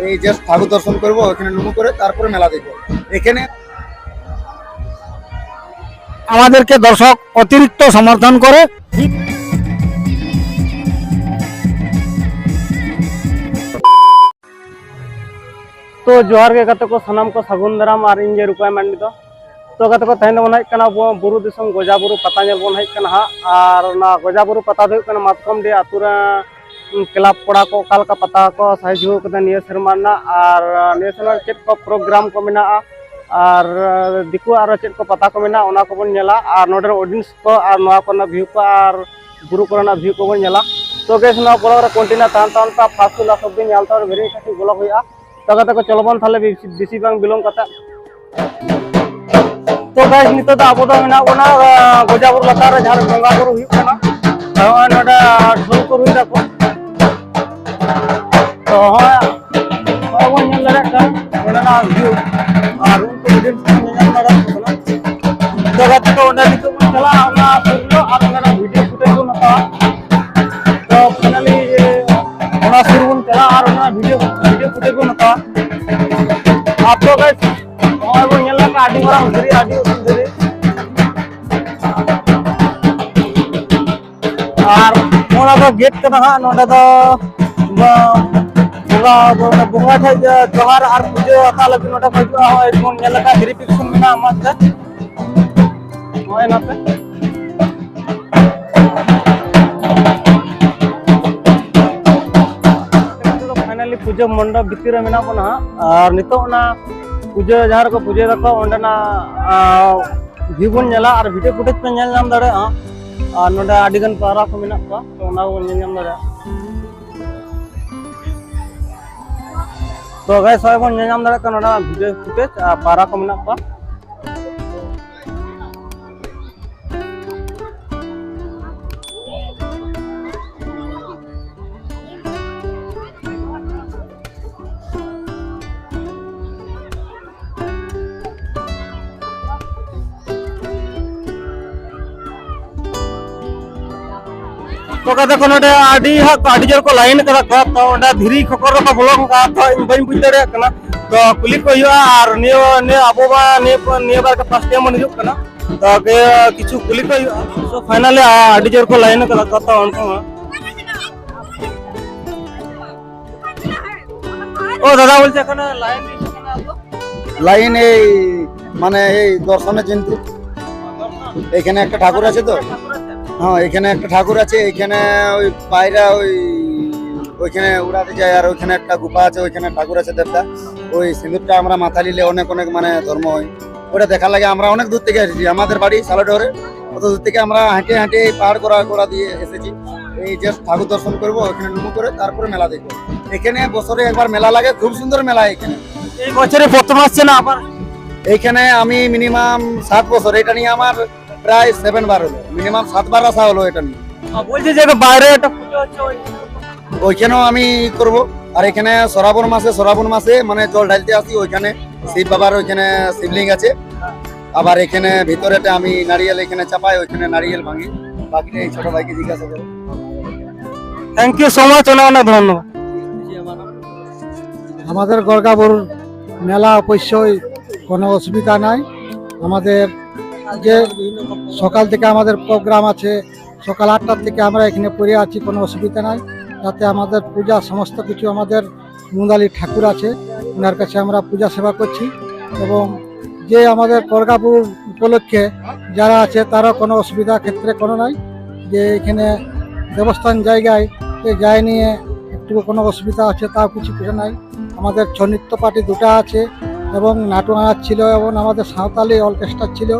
এই জাস্ট ঠাকুর দর্শন করবো, ওখানে নুমু করে তারপরে মেলা দেখবো। এখানে আমাদেরকে দর্শক অতিরিক্ত সমর্থন করে। तो जोहार के गाते को सनाम को सगुन दाराम और इन जे रुपाय मांडी तो गाते को तहन बन हज बुरु दिसम गजा बुरु पता नेल बन हज और गजा बुरु पता दो मातकम डे आतुरा क्लाब कोड़ा को कालका पता को साइजु कते निया सेरमा और नेशनल चेक को प्रोग्राम को मेना और दिकु और चेक को पता को मेना ओना को बन नेला और नोडर ऑडियंस को और नोआ को व्यू को और बुरु कोना व्यू को बन नेला। तो गैस ना ब्लॉग रे कंटिन्यू तान तान ता फासुला सब दिन यालता और वेरी काटी ब्लॉग होया तो गाते को चलबन थाले बेसी बांग बिलोंग कता। तो गाइस नितो दा आबो दा मेना ओना गजाबुर लतार रे जहां गंगा बुरु हुई कना नोडा ढोल को हुई दाको तो वो ñel la rek ओना ना व्यू और उनको वीडियो ñam na rek कना तो गाते को ओना नितो चला ओना सुनो और मेरा वीडियो फुटेज को नता तो फाइनली ओना सुरुन चला और ओना वीडियो फुटेज को नता आप तो गाइस और वो ñel का आडी मारा उधरी आडी उधरी और ओना तो गेट कना हा नोडा तो बुंगा थे जोहार और पूजा आता लगे नोडा खजुआ हो एकदम ñel का वेरिफिकेशन मेना अमत होय नाते तो फाइनली पूजा मंडप भितर मेना बना और नितो ना पूजा जहां को पूजा दको ओंडना व्यू बन नेला और वीडियो फुटेज पे नेल नाम दाड़े और नोडा आडिगन पारा को मेना को तो ओना को नेल नाम दाड़े तो गाइस सब बन नेल नाम दाड़े का नोडा वीडियो फुटेज पारा को मेना को तो कहते को नोडे आडी जोर को लाइन करा को तो ओंडा धीरी खकर को ब्लॉग का तो इन बइन बुझ दरे कना तो कुली को हुआ और ने अबो बा ने बार का फर्स्ट टाइम हिजुक कना तो के किछु कुली को हुआ तो फाइनली आडी जोर को लाइन करा को तो उनको ओ दादा बोलছে এখানে লাইন লাইন এই মানে এই দর্শনের চিন্তা এখানে একটা ঠাকুর আছে তো हाँ এখানে একটা ঠাকুর আছে এখানে ওই পায়রা ওইখানে উড়াতে যায় আর ওইখানে একটা গুফা আছে ওইখানে ঠাকুর আছে দেবতা ওই সিঁদুরটা আমরা মাথা নিলে অনেক অনেক মানে ধর্ম হয় ওটা দেখার লাগে আমরা অনেক দূর থেকে এসেছি আমাদের বাড়ি সালাডোরে অত দূর থেকে আমরা হেঁটে হেঁটে এই পাহাড় করা দিয়ে এসেছি এই জাস্ট ঠাকুর দর্শন করবো ওখানে নুমু করে তারপরে মেলা দেখবো এখানে বছরে একবার মেলা লাগে খুব সুন্দর মেলা এখানে এই বছরে প্রথম আসছে না আবার এইখানে আমি মিনিমাম 7 বছর এটা নিয়ে আমার প্রায় 7 বার হলো মিনিমাম 7 বার আসা হলো এটা নিয়ে বলছি যে বাইরে একটা পুজো হচ্ছে ওইখানেও আমি করব আর এখানে শ্রাবণ মাসে মানে জল ঢালতে আসি ওইখানে শিব বাবার ওইখানে শিবলিঙ্গ আছে আবার এখানে ভিতরেতে আমি নারিয়েল এখানে চাপাই ওইখানে নারিয়েল ভাঙি বাকিটা এই ছোট ভাইকে জিজ্ঞাসা করো। থ্যাংক ইউ সো মাচ অনেক ধন্যবাদ। আমাদের গরগাবুর মেলা অবশ্যই কোনো অসুবিধা নাই আমাদের যে সকাল থেকে আমাদের প্রোগ্রাম আছে সকাল 8টার থেকে আমরা এখানে পড়ে আছি কোনো অসুবিধা নাই যাতে আমাদের পূজা সমস্ত কিছু আমাদের মুন্দালি ঠাকুর আছে ওনার কাছে আমরা পূজা সেবা করছি এবং যে আমাদের গরগাবুর উপলক্ষে যারা আছে তারা কোনো অসুবিধা ক্ষেত্রে কোনো নাই যে এখানে দেবস্থান জায়গায় যায় নিয়ে একটু কোনো অসুবিধা আছে তাও কিছু নাই আমাদের ছৌ নৃত্য পার্টি দুটো আছে এবং নাটক নাচ ছিল এবং আমাদের সাঁওতালি অর্কেস্ট্রা ছিল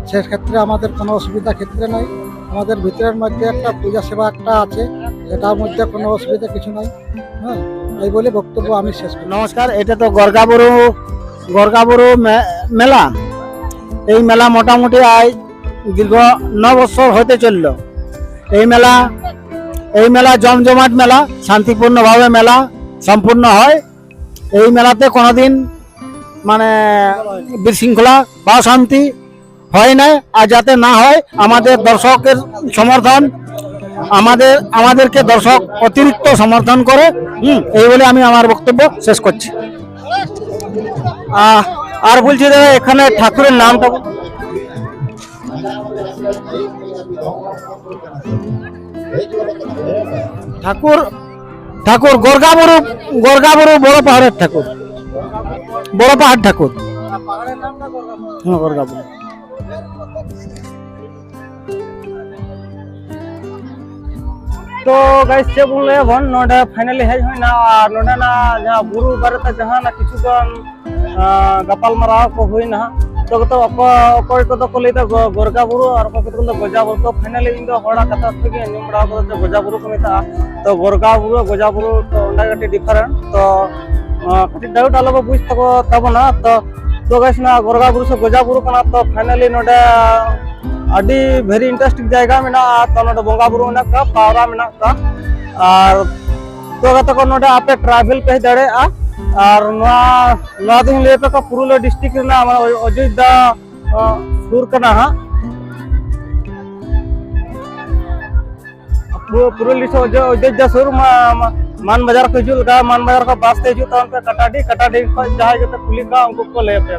সেক্ষেত্রে আমাদের কোনো অসুবিধা ক্ষেত্রে নাই আমাদের ভিতরের মধ্যে একটা পূজা সেবা একটা আছে সেটার মধ্যে কোনো অসুবিধা কিছু নাই হ্যাঁ এই বলে বক্তব্য আমি শেষ করি। নমস্কার এটা তো গরগাবুরু মেলা এই মেলা মোটামুটি আজ দীর্ঘ 9 বছর হতে চলল এই মেলা জমজমাট মেলা শান্তিপূর্ণভাবে মেলা সম্পূর্ণ হয় এই মেলাতে কোনোদিন মানে বিশৃঙ্খলা বা শান্তি হয় না আর যাতে না হয় আমাদের দর্শকের সমর্থন আমাদেরকে দর্শক অতিরিক্ত সমর্থন করে। এই বলে আমি আমার বক্তব্য শেষ করছি। আর বলছি দাদা এখানে ঠাকুরের নামটা ঠাকুর ঠাকুর গর্গাবরু বড় পাহাড়ের ঠাকুর, বড় পাহাড় ঠাকুর। হ্যাঁ, গর্গাবরু। तो गाइस चे बोले भन नोडे फाइनली हेज होइना और नोडे ना जहां बुरु बारेते जहां ना किछु गन गपाल माराव को होइना तो अकोय को तो कोलेता गोरगा बुरु और को तो गोजा बुरु। तो फाइनली इन दो होड़ा कथा थके निम बड़ा को तो गोजा बुरु को मेता तो गोरगा बुरु गोजा बुरु तो ओंडा गटे डिफरेंट। तो कति डाउट आलो बुझ तको तब ना तो गाइस ना गोरगा बुरु से गोजा बुरु कना। तो फाइनली नोडे अभी वेरी इंटरेस्टिंग जगह में तो नोडे बोंगा बुरु में का पावरा में का और तो गत को नोडे आपे ट्रैवल पे दड़े और नवा दिन ले पे का पुरुलिया डिस्ट्रिक्ट ना हमारा अयोध्या सुर करना हा पुरुलिया अयोध्या सुर मान बाजार को हिजू का मान बाजार का बास हिजू तो पे कटाडी जहां जते पुलिस का उनको को ले पे।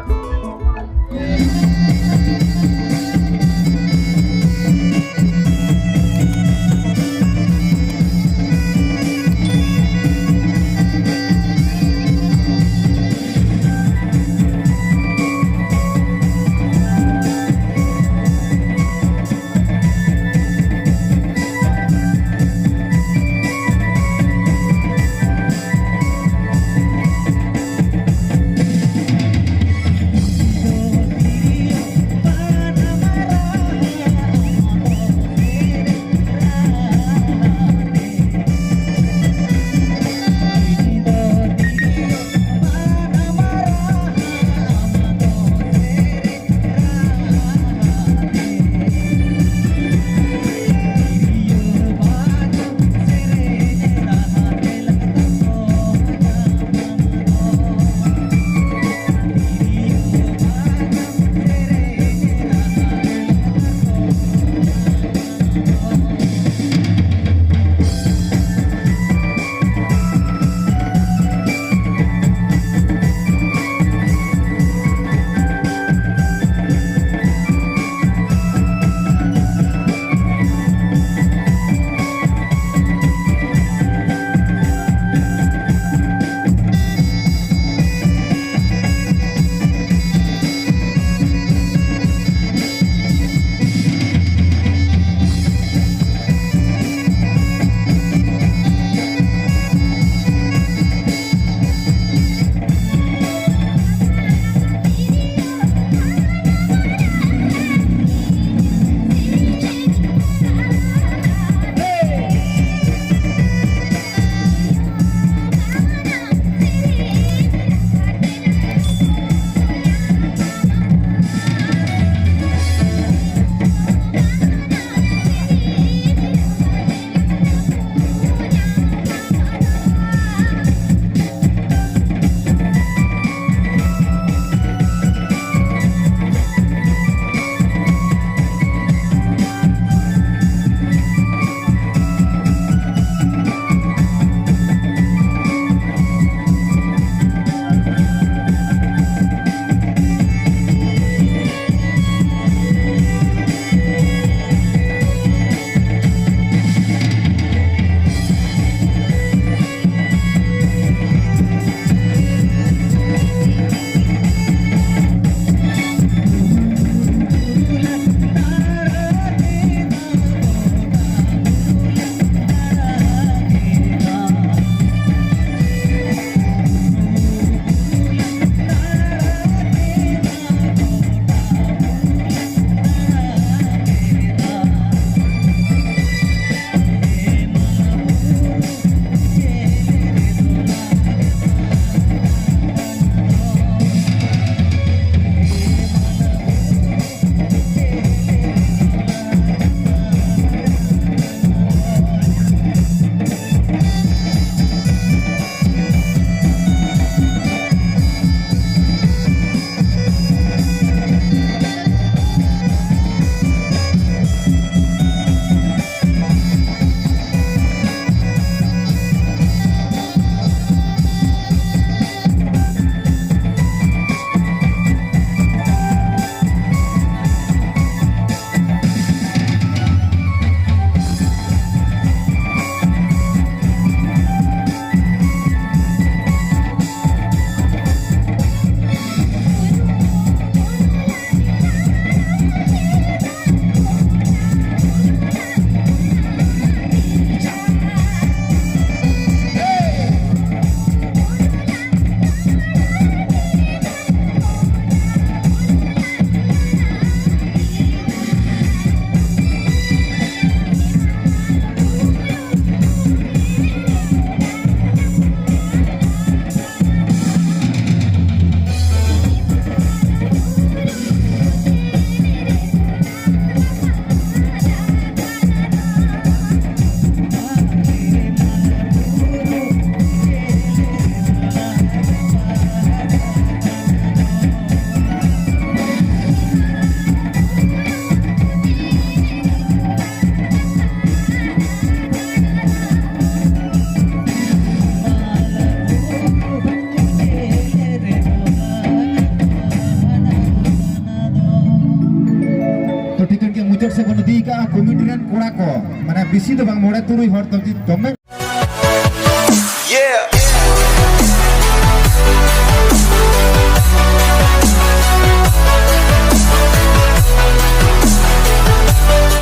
ᱪᱚᱴ ᱥᱮ ᱵᱚᱱ ᱤᱫᱤ ᱠᱟᱜᱼᱟ ᱠᱚᱢᱤᱴᱤ ᱨᱮᱱ ᱠᱚᱲᱟ ᱠᱚ ᱢᱟᱱᱮ ᱵᱮᱥᱤ ᱫᱚ ᱵᱟᱝ 9-3 ᱦᱚᱲ ᱫᱚᱢᱮ